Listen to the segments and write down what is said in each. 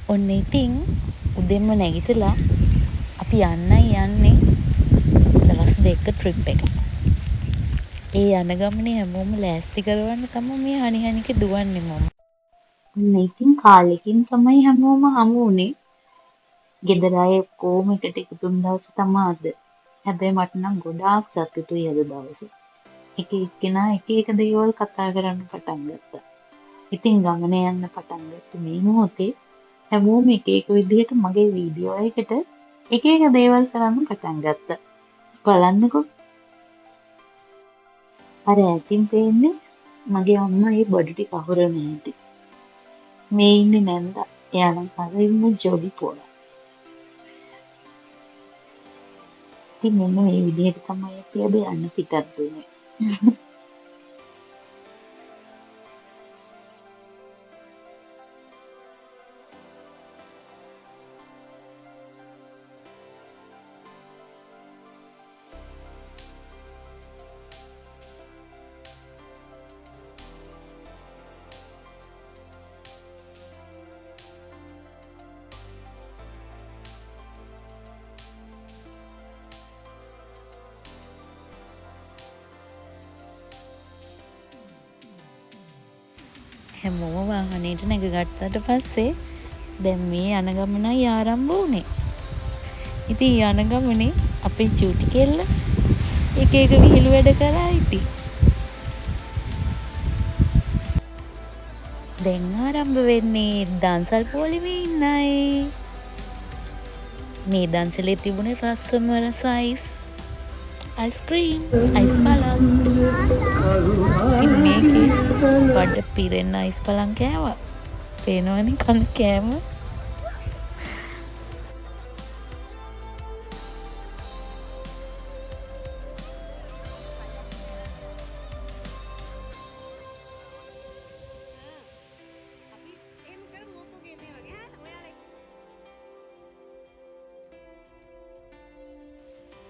ඔන්න ඉතින් උදෙන්ම නැගිටලා අපි යන්නේ දවස් 2 ට්‍රිප් එක. ඒ යන ගමනේ හැමෝම ලෑස්ති කරවන්න තමයි මේ හනිහනික දුවන්නේ මම. ඔන්න ඉතින් කාලෙකින් තමයි හැමෝම හමු වුණේ. ගෙදර අය ඔක්කොම එකට එකතු වුණ දවස තමයි අද. හැබැයි මට නම් ගොඩාක් සතුටුයි අද දවසේ. එක එක්කෙනා එක එක දේවල් කතා කරන්න පටන් ගත්තා. ඉතින් ගමන යන්න පටන් ගත්ත මේ මොහොතේ හැමෝම එක එක විදිහට මගේ වීඩියෝ එකට එක එක දේවල් කරන්න පටන් ගත්තා. බලන්නකෝ. අර ඈතින් පේන්නේ මගේ අම්මා ඒ බඩු ටික අහුරන හැටි. මේ ඉන්නේ නැන්දා. එයා නම් හරියම ජොලි පොරා. ඉතින් මෙන්න මේ විදිහට තමයි අපි අද යන්න පිටත් වුනේ. හැමෝම වාහනේට නැගගත්තට පස්සේ දැන් මේ යන ගමනයි ආරම්භ වුනේ. ඉතින් යන ගමනේ අපේ චූටි කෙල්ල එක එක විහිළු වැඩ කරා ඉතින්. දැන් ආරම්භ වෙන්නේ දන්සල් පොලිමේ ඉන්න අය. මේ දන්සලේ තිබුණේ රසම රස අයිස්ක්‍රීම්, අයිස් පලම්. ඉතින් මේකේ බඩ පිරෙන්න අයිස් පලම් කෑවා. පේනවනේ කන කෑම.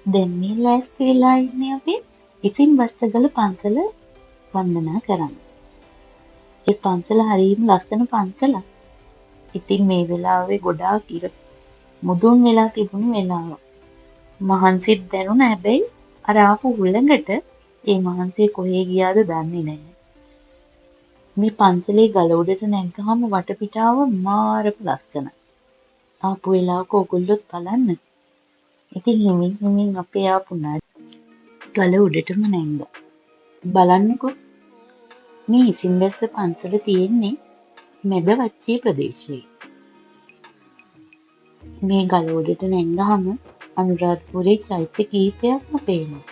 දැන් මේ ලෑස්ති වෙලා ඉන්නේ අපි ඉතින් බස්සගල පන්සල වන්දනා කරන්න. ඒ පන්සල හරියම ලස්සන පන්සලක්. ඉතින් මේ වෙලාවේ ගොඩාක් ඉර මුදුන් වෙලා තිබුණු වෙලාව. මහන්සිත් දැනුණ හැබැයි අර ආපු හුළඟට ඒ මහන්සිය කොහේ ගියාද දන්නේ නැහැ. මේ පන්සලේ ගල උඩට නැග්ගාම වටපිටාව මාරම ලස්සනයි. ආපු වෙලාවක ඔයගොල්ලොත් බලන්න. ඉතින් හිමින් අපේ ආපු ගල උඩටම නැංගා. බලන්නකෝ මේ ඉසින්බැස්ස පන්සල තියෙන්නේ මැද වච්චේ ප්‍රදේශයේ. මේ ගල උඩට නැංගාම අනුරාධපුරේ චෛත්‍ය කීපයක්ම පේනවා.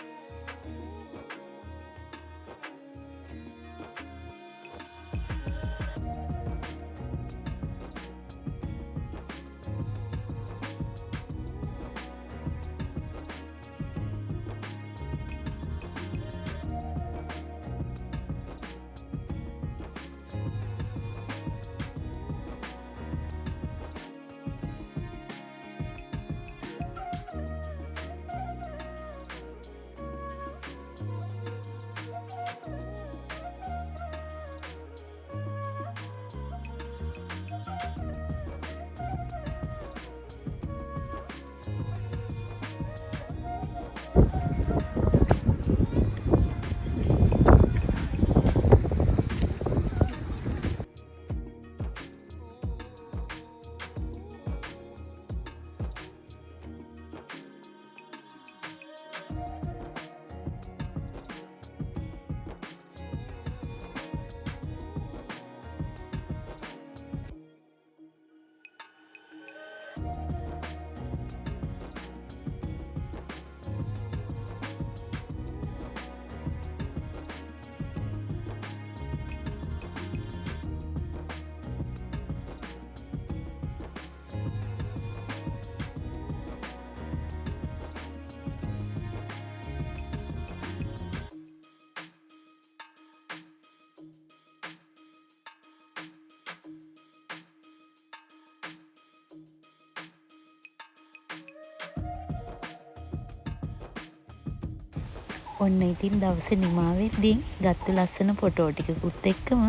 ඔන්න ඉතින් දවසේ නිමා වෙද්දී ගත්තු ලස්සන ෆොටෝ ටිකකුත් එක්කම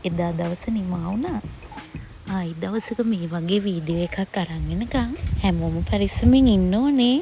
එදා දවස නිමා වුණා. ආයි දවසක මේ වගේ වීඩියෝ එකක් අරන් එනකම් හැමෝම පරිස්සමින් ඉන්න ඕනේ.